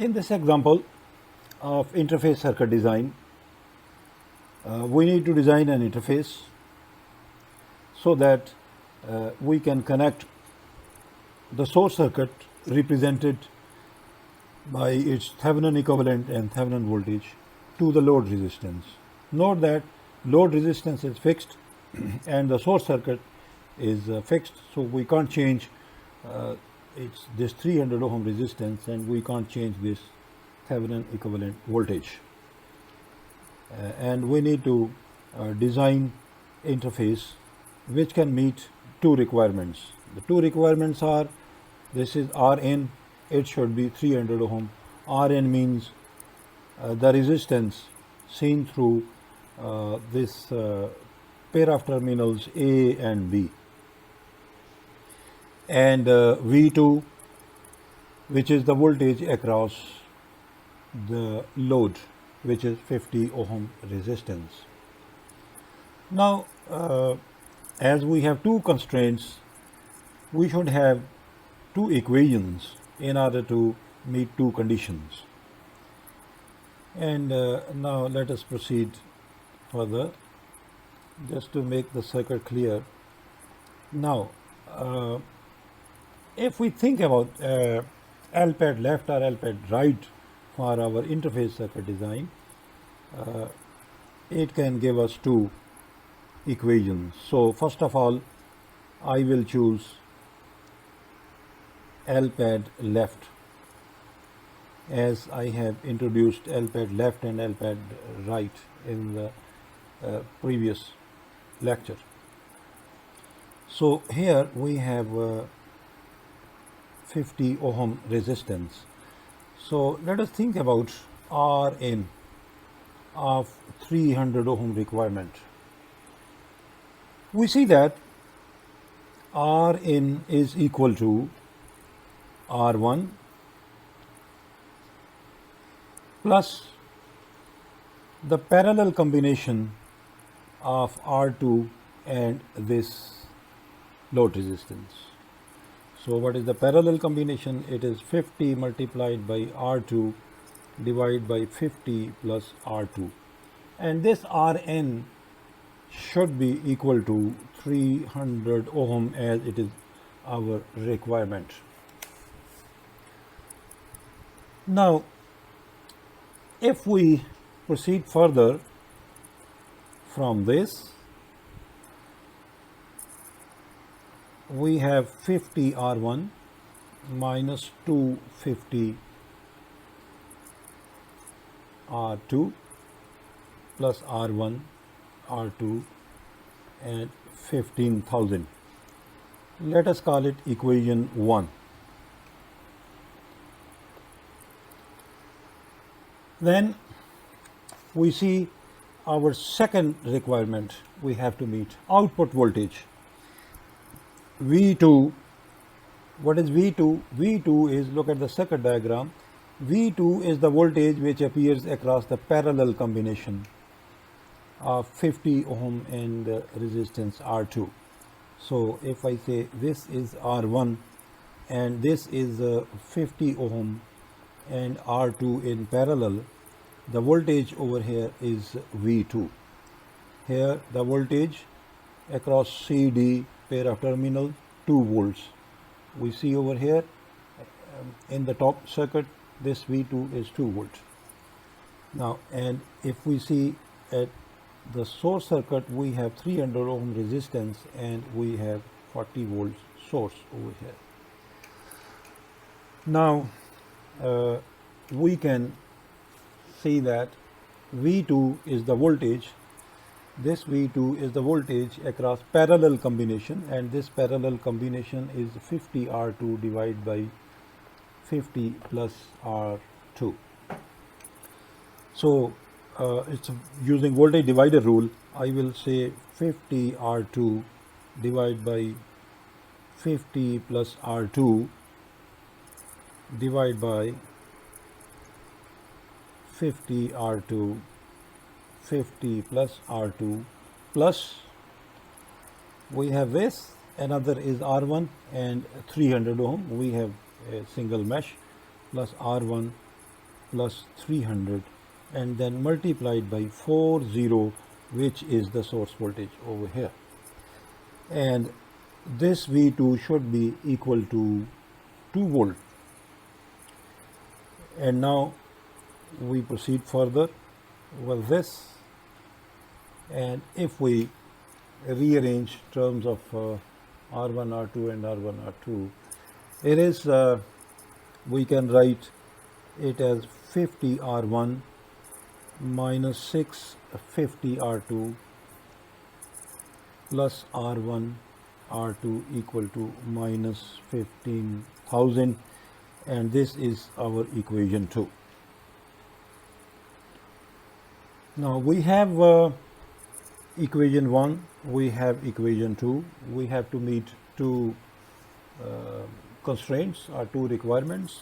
In this example of interface circuit design, we need to design an interface so that we can connect the source circuit represented by its Thevenin equivalent and Thevenin voltage to the load resistance. Note that load resistance is fixed and the source circuit is fixed, so we can't change it's this 300 ohm resistance, and we can't change this Thevenin equivalent voltage. And we need to design interface which can meet two requirements. The two requirements are, this is Rn, it should be 300 ohm. Rn means the resistance seen through this pair of terminals A and B, and V2, which is the voltage across the load, which is 50 ohm resistance. Now, as we have two constraints, we should have two equations in order to meet two conditions. And now let us proceed further, just to make the circuit clear. Now, if we think about L-pad left or L-pad right for our interface circuit design, it can give us two equations. So first of all, I will choose L-pad left, as I have introduced L-pad left and L-pad right in the previous lecture. So here we have 50 ohm resistance. So let us think about Rn of 300 ohm requirement. We see that Rn is equal to R1 plus the parallel combination of R2 and this load resistance. So what is the parallel combination? It is 50 multiplied by R2 divided by 50 plus R2, and this Rn should be equal to 300 ohm, as it is our requirement. Now, if we proceed further from this, we have 50 R1 minus 250 R2 plus R1 R2 and 15,000. Let us call it equation 1. Then we see our second requirement we have to meet, output voltage. V2, what is V2? V2 is, look at the circuit diagram, V2 is the voltage which appears across the parallel combination of 50 ohm and resistance R2. So if I say this is R1 and this is 50 ohm and R2 in parallel, the voltage over here is V2. Here the voltage across CD pair of terminal 2 volts. We see over here in the top circuit, this V2 is 2 volts. Now, and if we see at the source circuit, we have 300 ohm resistance and we have 40 volts source over here. Now, we can see that V2 is the voltage. This V2 is the voltage across parallel combination, and this parallel combination is 50 R2 divided by 50 plus R2. So it's using voltage divider rule. I will say 50 R2 divided by 50 plus R2 divided by 50 R2 50 plus R2 plus, we have this, another is R1 and 300 ohm, we have a single mesh, plus R1 plus 300 and then multiplied by 40, which is the source voltage over here. And this V2 should be equal to 2 volt. And now we proceed further with this, and if we rearrange terms of R1, R2 and R1, R2, it is we can write it as 50 R1 minus 650 R2 plus R1 R2 equal to minus 15,000, and this is our equation 2. Now we have equation 1, we have equation 2, we have to meet two constraints or two requirements.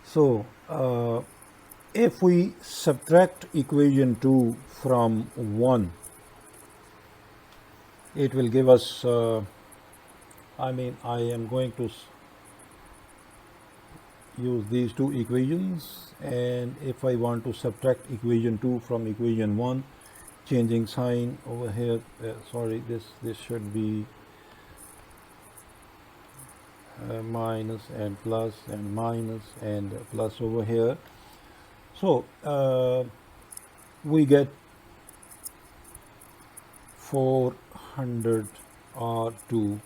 So if we subtract equation 2 from 1, it will give us, I am going to use these two equations, and if I want to subtract equation 2 from equation 1, changing sign over here, this should be minus and plus and minus and plus over here. So we get 400 R2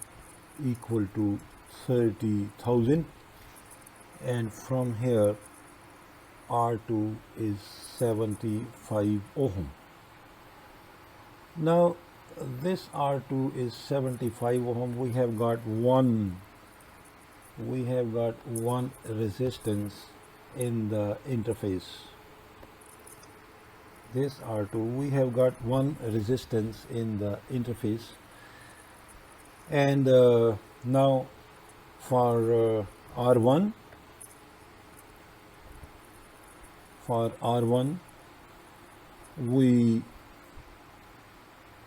equal to 30,000, and from here R2 is 75 ohm. Now this R2 is 75 ohm. We have got one resistance in the interface. This R2, we have got one resistance in the interface, and now for R1 we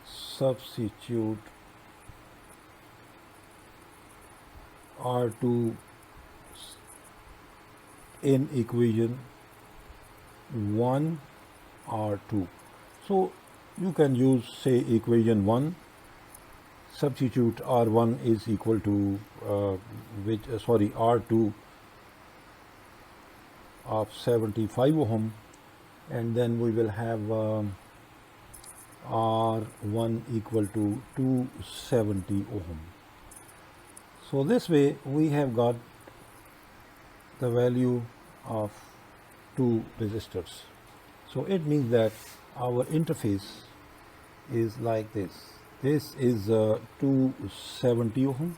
substitute R2 in equation 1 R2. So you can use, say, equation 1, substitute R1 is equal to R2 of 75 ohm, and then we will have R1 equal to 270 ohm. So this way we have got the value of two resistors. So it means that our interface is like this. This is 270 ohm,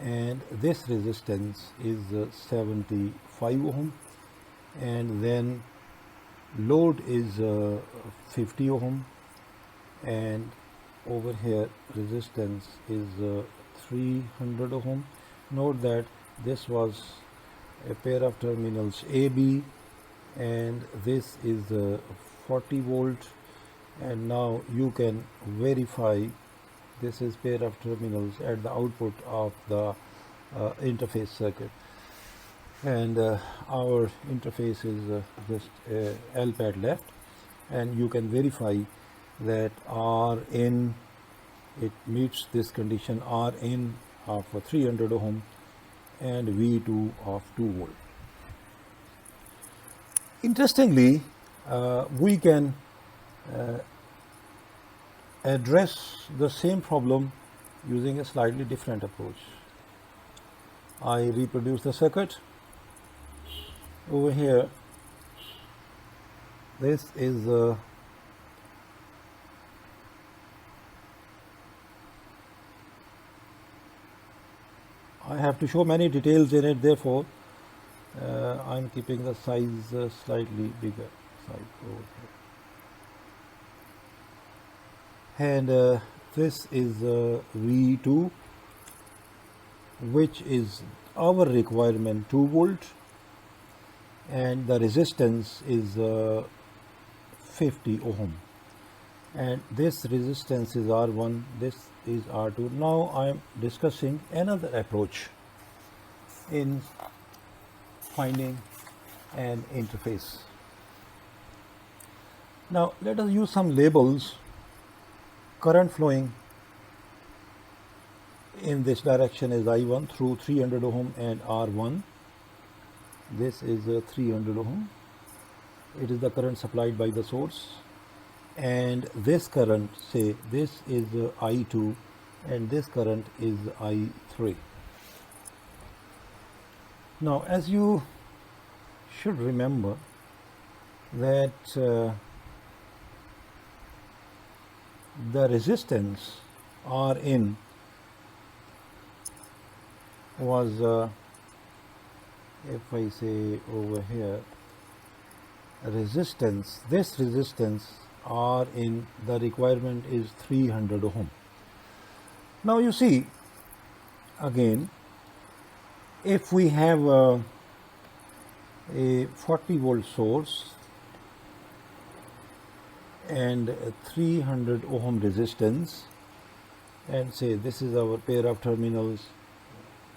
and this resistance is 75 ohm, and then load is 50 ohm, and over here resistance is 300 ohm. Note that this was a pair of terminals AB, and this is 40 volt, and now you can verify this is pair of terminals at the output of the interface circuit, and our interface is just L pad left, and you can verify that Rn, it meets this condition, Rn of 300 ohm and V2 of 2 volt. Interestingly, we can address the same problem using a slightly different approach. I reproduce the circuit. Over here, this is I have to show many details in it, therefore I'm keeping the size slightly bigger size over here. And this is V2, which is our requirement 2 volt, and the resistance is 50 ohm, and this resistance is R1, this is R2. Now I am discussing another approach in finding and interface. Now let us use some labels. Current flowing in this direction is I1 through 300 ohm and R1. This is 300 ohm. It is the current supplied by the source, and this current, say this is I2 and this current is I3. Now as you should remember that the resistance Rin was if I say over here resistance, this resistance Rin, the requirement is 300 ohm. Now you see, again, if we have a 40 volt source and a 300 ohm resistance, and say this is our pair of terminals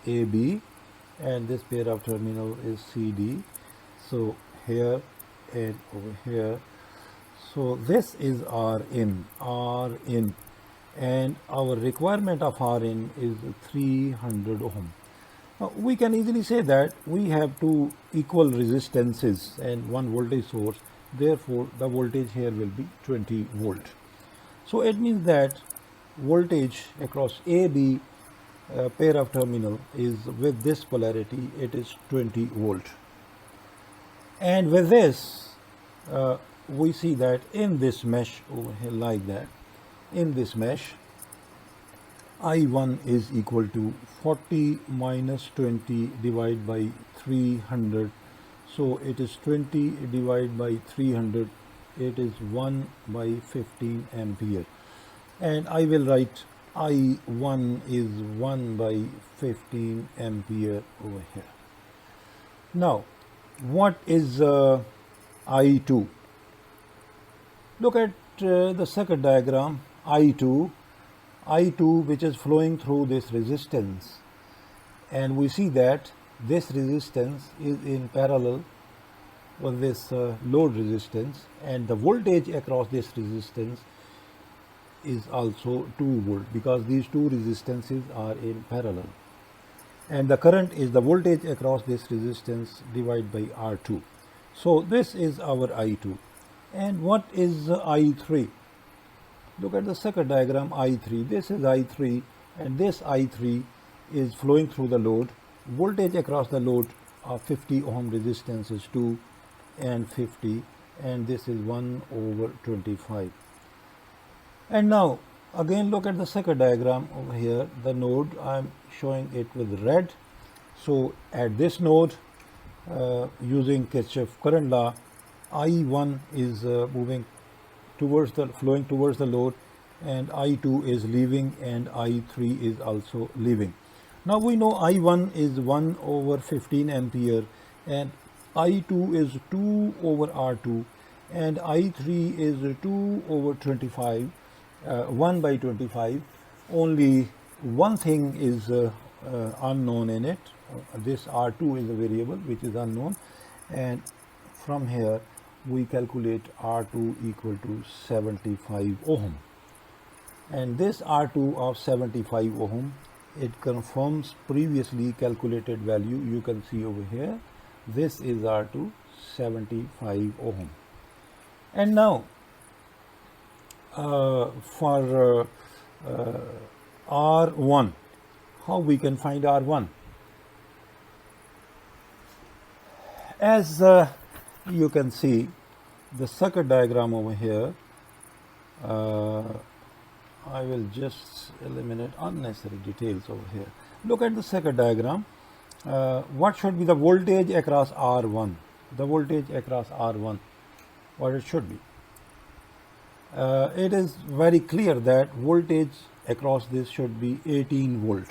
AB and this pair of terminal is CD, so here and over here, so this is Rin, and our requirement of Rin is 300 ohm. Now we can easily say that we have two equal resistances and one voltage source, therefore the voltage here will be 20 volt. So it means that voltage across AB pair of terminal is with this polarity, it is 20 volt. And with this we see that in this mesh over here, like that, in this mesh I1 is equal to 40 minus 20 divided by 300, so it is 20 divided by 300, it is 1 by 15 ampere, and I will write I1 is 1 by 15 ampere over here. Now what is I2? Look at the circuit diagram. I2 which is flowing through this resistance, and we see that this resistance is in parallel with this load resistance, and the voltage across this resistance is also 2 volt because these two resistances are in parallel, and the current is the voltage across this resistance divided by R2. So this is our I2. And what is I3? Look at the circuit diagram. I3, this is I3, and this I3 is flowing through the load. Voltage across the load of 50 ohm resistance is 2 and 50, and this is 1 over 25. And now again look at the circuit diagram over here. The node, I am showing it with red. So at this node, using Kirchhoff current law, I1 is moving towards the, flowing towards the load, and I2 is leaving and I3 is also leaving. Now we know I1 is 1 over 15 ampere and I2 is 2 over R2 and I3 is 2 over 25, 1 by 25. Only one thing is unknown in it. This R2 is a variable which is unknown, and from here we calculate R2 equal to 75 ohm, and this R2 of 75 ohm, it confirms previously calculated value. You can see over here, this is R2 75 ohm. And now for R1, how we can find R1? As you can see the circuit diagram over here, I will just eliminate unnecessary details over here. Look at the circuit diagram. What should be the voltage across R1? The voltage across R1, what it should be? It is very clear that voltage across this should be 18 volt,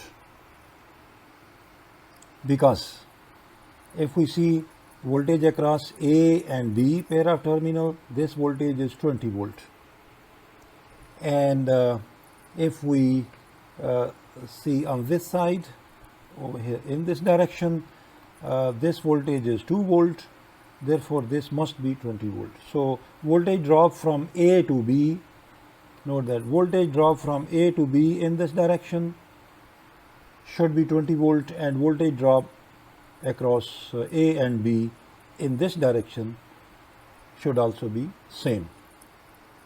because if we see voltage across A and B pair of terminal, this voltage is 20 volt, and if we see on this side over here in this direction, this voltage is 2 volt, therefore this must be 20 volt. So voltage drop from A to B, note that voltage drop from A to B in this direction should be 20 volt, and voltage drop across A and B in this direction should also be same.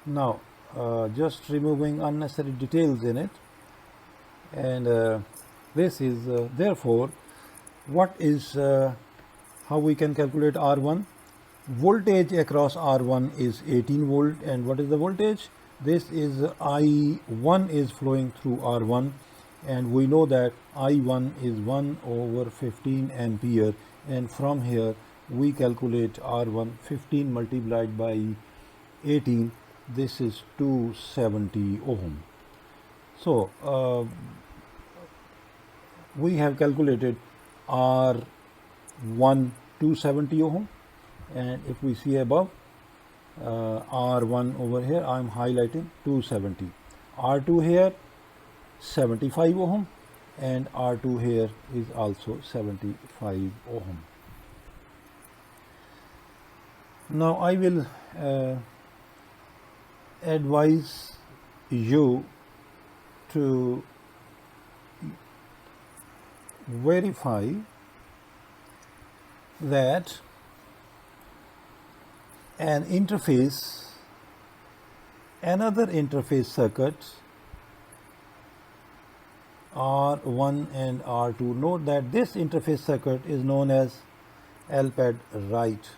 Now just removing unnecessary details in it, and this is therefore what is how we can calculate R1. Voltage across R1 is 18 volt, and what is the voltage? This is I1 is flowing through R1, and we know that I1 is 1 over 15 ampere, and from here we calculate R1. 15 multiplied by 18, this is 270 ohm. So we have calculated R1 270 ohm, and if we see above R1 over here, I am highlighting 270, R2 here 75 ohm, and R2 here is also 75 ohm. Now I will advise you to verify that another interface circuit R1 and R2. Note that this interface circuit is known as LPAD right,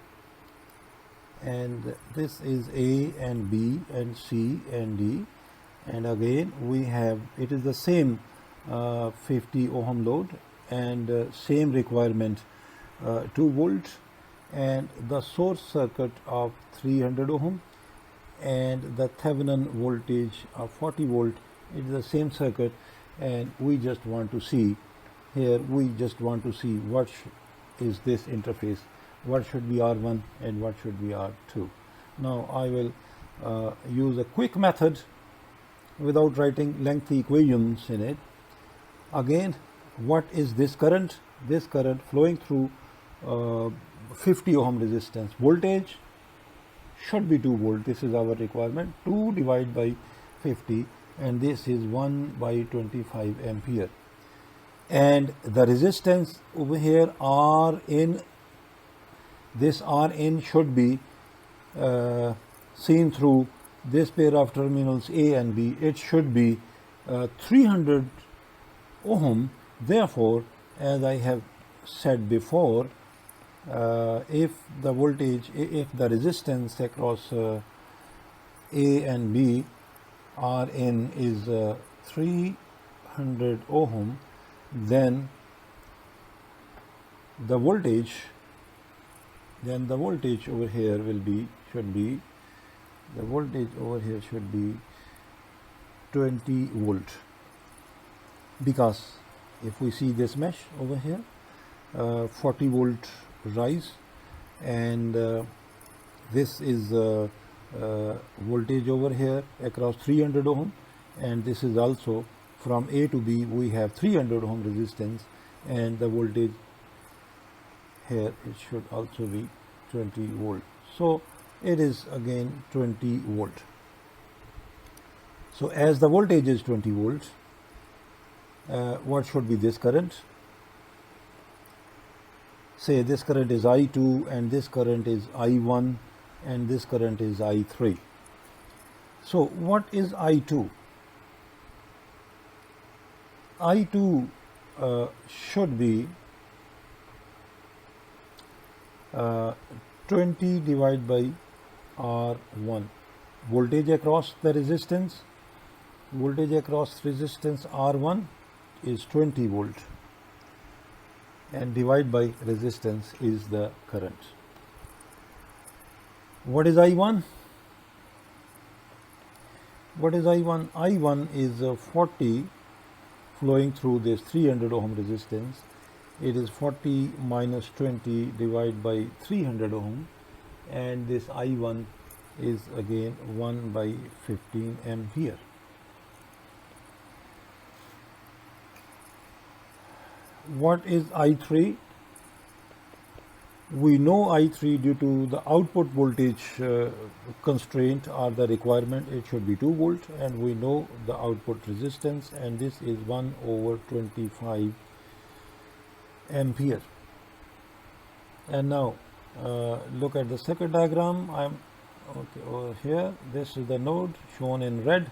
and this is A and B and C and D, and again we have, it is the same 50 ohm load and same requirement 2 volt, and the source circuit of 300 ohm and the Thevenin voltage of 40 volt. It is the same circuit, and we just want to see here, we just want to see what is this interface, what should be R1 and what should be R2. Now I will use a quick method without writing lengthy equations in it. Again, what is this current? This current flowing through 50 ohm resistance. Voltage should be 2 volt. This is our requirement. 2 divided by 50, and this is 1 by 25 ampere. And the resistance over here R in, this R in should be seen through this pair of terminals A and B. It should be 300 ohm. Therefore, as I have said before, if the voltage, if the resistance across A and B R in is 300 ohm, then the voltage over here will be, should be, the voltage over here should be 20 volt, because if we see this mesh over here, 40 volt rise, and this is voltage over here across 300 ohm, and this is also from A to B we have 300 ohm resistance, and the voltage here it should also be 20 volt. So it is again 20 volt. So as the voltage is 20 volt, what should be this current? Say this current is I2, and this current is I1, and this current is I3. So what is I2? I2 should be 20 divided by R1. Voltage across the resistance, voltage across resistance R1 is 20 volt, and divide by resistance is the current. What is I1? What is I1? I1 is 40 flowing through this 300 ohm resistance. It is 40 minus 20 divided by 300 ohm, and this I1 is again 1 by 15 ampere. What is I3? We know I3 due to the output voltage constraint or the requirement, it should be 2 volt, and we know the output resistance, and this is 1 over 25 ampere. And now look at the circuit diagram. I'm okay over here. This is the node shown in red.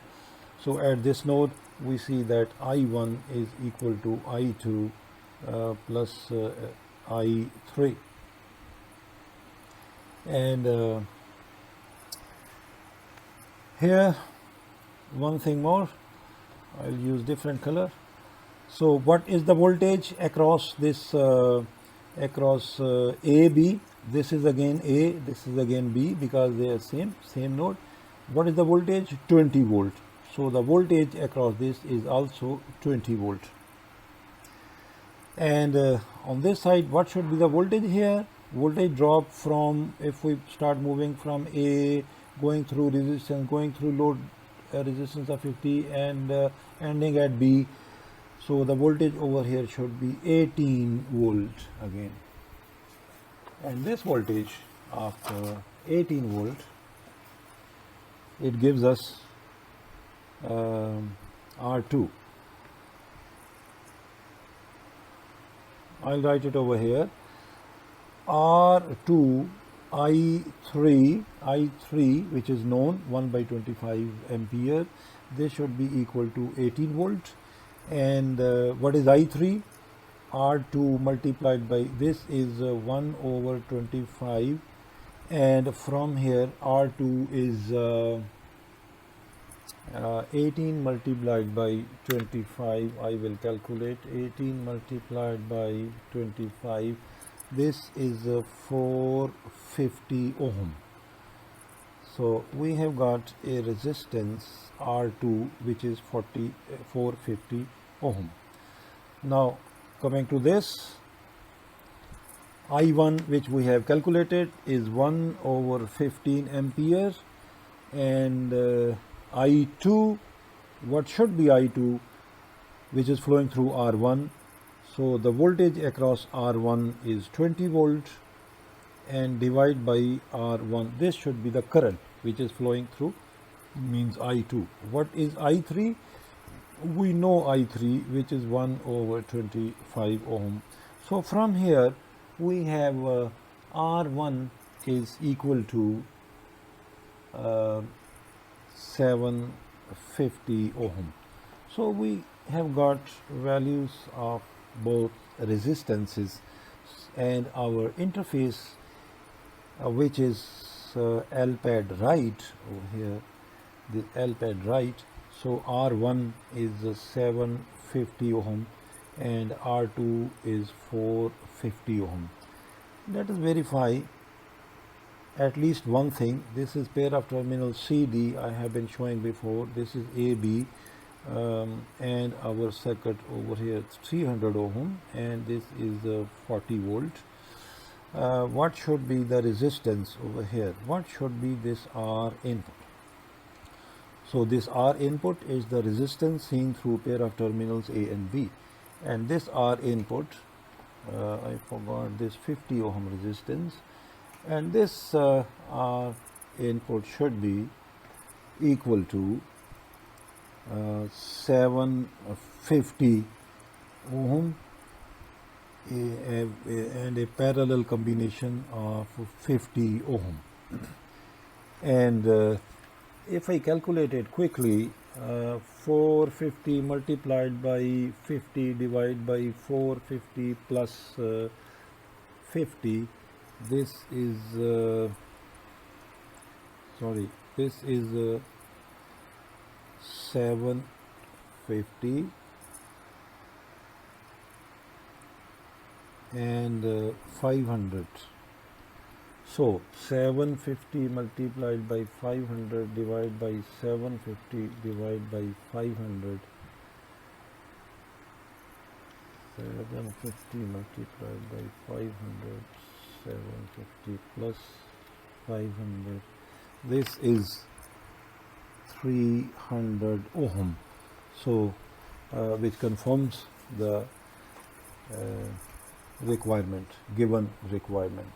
So at this node we see that I1 is equal to I2 plus I3. And here one thing more, I'll use different color. So what is the voltage across this across A, B? This is again A, this is again B, because they are same node. What is the voltage? 20 volt. So the voltage across this is also 20 volt. And on this side, what should be the voltage here? Voltage drop from, if we start moving from A, going through resistance, going through load resistance of 50, and ending at B. So the voltage over here should be 18 volt again. And this voltage of 18 volt, it gives us R2. I'll write it over here. R2 I3, which is known 1 by 25 ampere, this should be equal to 18 volt. And what is I3? R2 multiplied by this is 1 over 25, and from here R2 is 18 multiplied by 25. I will calculate 18 multiplied by 25. This is 450 ohm. So we have got a resistance R2 which is 450 ohm. Now coming to this, I1 which we have calculated is 1 over 15 amperes, and I2, what should be I2, which is flowing through R1. So the voltage across R1 is 20 volt, and divide by R1, this should be the current which is flowing through, means I2. What is I3? We know I3, which is 1 over 25 ohm. So from here we have R1 is equal to 750 ohm. So we have got values of both resistances and our interface, which is L-pad right over here, the L-pad right. So R1 is 750 ohm and R2 is 450 ohm. Let us verify at least one thing. This is pair of terminals CD, I have been showing before. This is AB, and our circuit over here is 300 ohm, and this is 40 volt. What should be the resistance over here? What should be this R input? So this R input is the resistance seen through pair of terminals A and B, and this R input, I forgot this 50 ohm resistance, and this R input should be equal to 750 ohm and a parallel combination of 50 ohm. And if I calculate it quickly, 450 multiplied by 50 divided by 450 plus 50, this is this is 750 and 500. So 750 multiplied by 500 divided by 750 divided by 500. 750 multiplied by 500, 750 plus 500. This is 300 ohm. So which confirms the requirement, given requirement.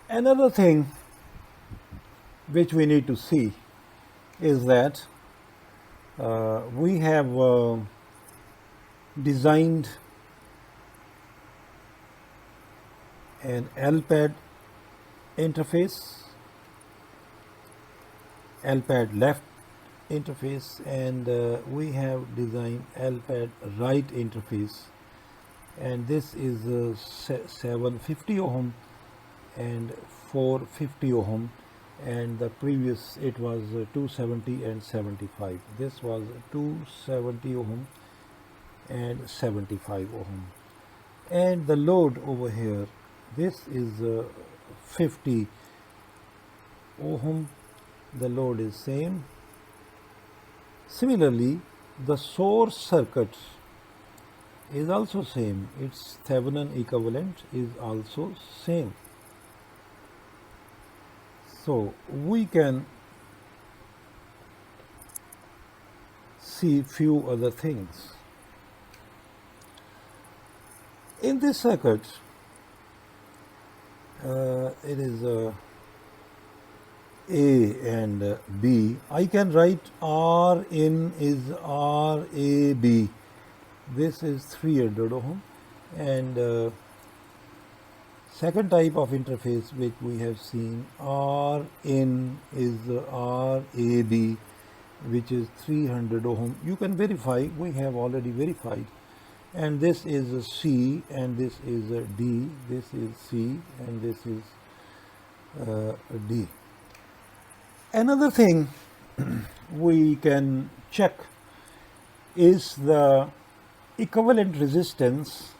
Another thing which we need to see is that we have designed an LPAD interface, LPAD left interface, and we have designed LPAD right interface, and this is 750 ohm and 450 ohm, and the previous it was 270 and 75. This was 270 ohm and 75 ohm, and the load over here, this is 50 ohm, the load is same. Similarly, the source circuit is also same, its Thevenin equivalent is also same. So we can see few other things. In this circuit, it is A and B. I can write R in is RAB. This is 300 ohm, and second type of interface which we have seen, R in is RAB, which is 300 ohm. You can verify, we have already verified. And this is a C, and this is a D, this is C, and this is D. Another thing we can check is the equivalent resistance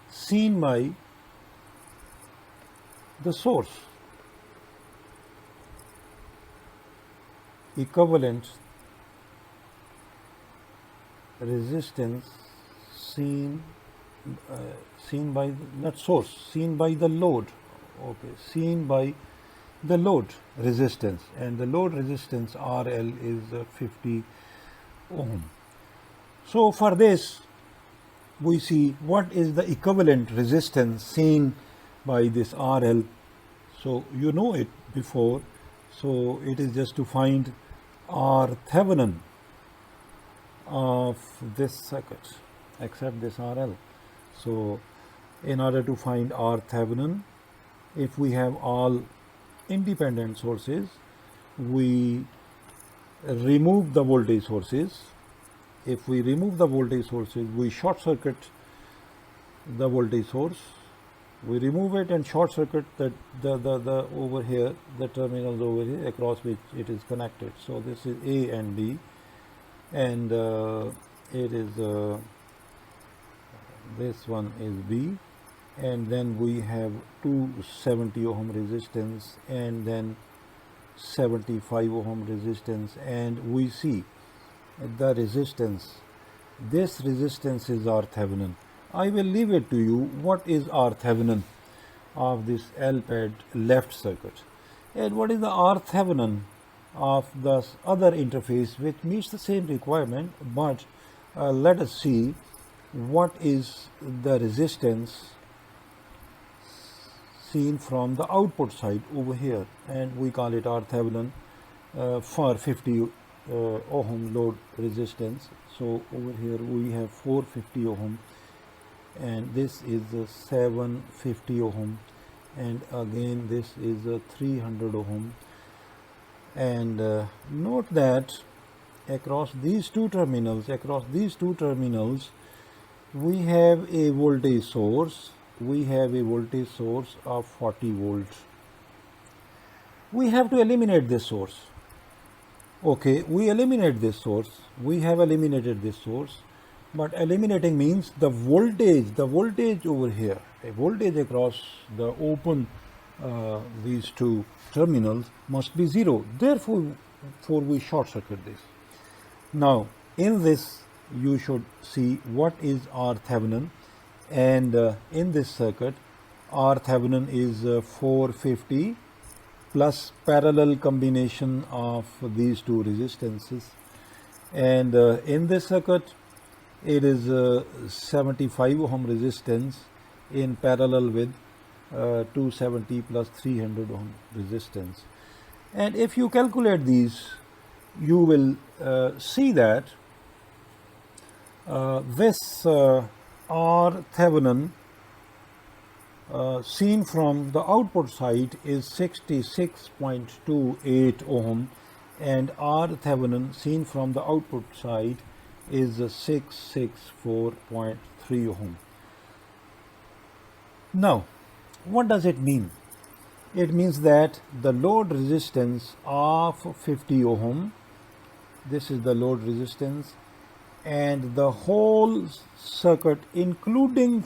seen by the source. Equivalent resistance seen by, not source, seen by the load. Okay, seen by the load resistance, and the load resistance RL is 50 ohm. So for this we see what is the equivalent resistance seen by this RL. So you know it before, so it is just to find R Thevenin of this circuit except this RL. So in order to find R Thevenin, if we have all independent sources, we remove the voltage sources. If we remove the voltage sources, we short circuit the voltage source. We remove it and short circuit the over here, the terminals over here across which it is connected. So this is A and B, and it is this one is B, and then we have 270 ohm resistance and then 75 ohm resistance, and we see the resistance. This resistance is R Thevenin. I will leave it to you what is R Thevenin of this LPAD left circuit, and what is the R Thevenin of the other interface which meets the same requirement, but let us see what is the resistance seen from the output side over here, and we call it R Thevenin for 50 ohm load resistance. So over here we have 450 ohm, and this is 750 ohm, and again this is 300 ohm. And note that across these two terminals, we have a voltage source. We have a voltage source of 40 volts. We have to eliminate this source. Okay, we eliminate this source. We have eliminated this source, but eliminating means the voltage over here, a voltage across the open these two terminals must be 0. Therefore we short circuit this. Now in this you should see what is R Thevenin, and in this circuit R Thevenin is 450 plus parallel combination of these two resistances. And in this circuit, it is 75 ohm resistance in parallel with 270 plus 300 ohm resistance. And if you calculate these, you will see that this R Thevenin seen from the output side is 66.28 ohm, and R Thevenin seen from the output side is 664.3 ohm. Now, what does it mean? It means that the load resistance of 50 ohm, this is the load resistance, and the whole circuit including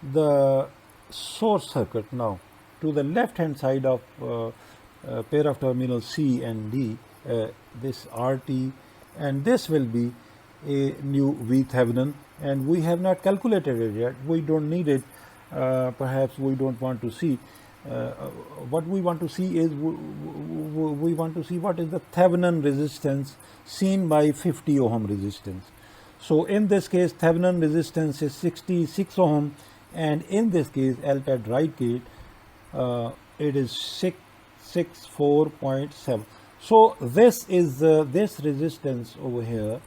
the source circuit. Now, to the left hand side of pair of terminals C and D, this RT, and this will be a new V Thevenin, and we have not calculated it yet. We don't need it. Perhaps we don't want to see. What we want to see is we want to see what is the Thevenin resistance seen by 50 ohm resistance. So in this case, Thevenin resistance is 66 ohm, and in this case, LTAD right gate, it is 664.7. So this is this resistance over here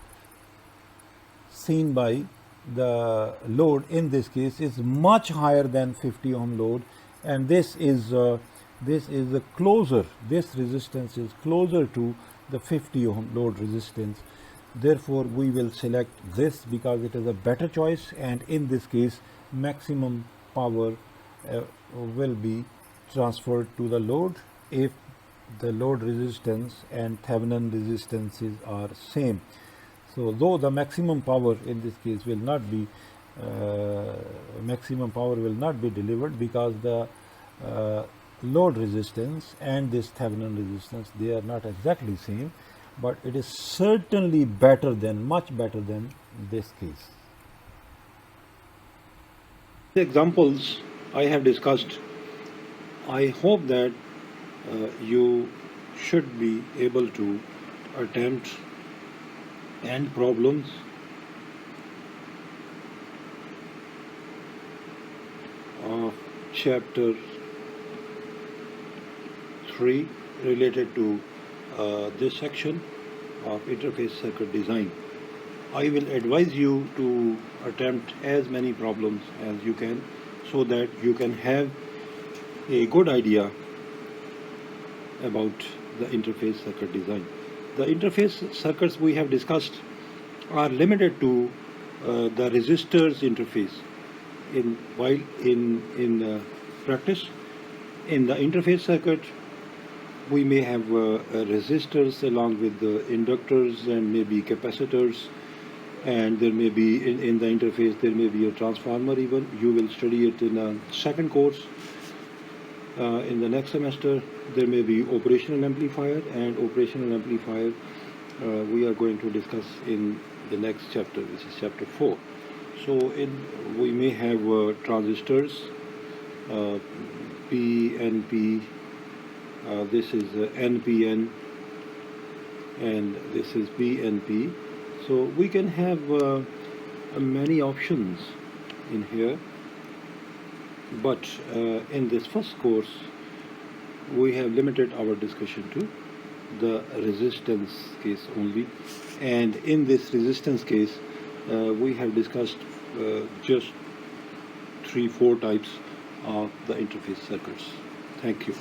seen by the load in this case is much higher than 50 ohm load, and this is a closer, this resistance is closer to the 50 ohm load resistance. Therefore, we will select this because it is a better choice, and in this case maximum power will be transferred to the load if the load resistance and Thevenin resistances are same. So though the maximum power in this case will not be delivered because the load resistance and this Thevenin resistance, they are not exactly same, but it is certainly better than, much better than this case. The examples I have discussed, I hope that you should be able to attempt end problems of chapter 3 related to this section of interface circuit design. I will advise you to attempt as many problems as you can so that you can have a good idea about the interface circuit design. The interface circuits we have discussed are limited to the resistors interface. While in practice, in the interface circuit, we may have resistors along with the inductors and maybe capacitors, and there may be in the interface there may be a transformer even. You will study it in a second course. In the next semester, there may be operational amplifier, and operational amplifier we are going to discuss in the next chapter, which is chapter 4. So we may have transistors, PNP, this is NPN, and this is PNP. So we can have many options in here. But in this first course, we have limited our discussion to the resistance case only, and in this resistance case, we have discussed just 3-4 types of the interface circuits. Thank you.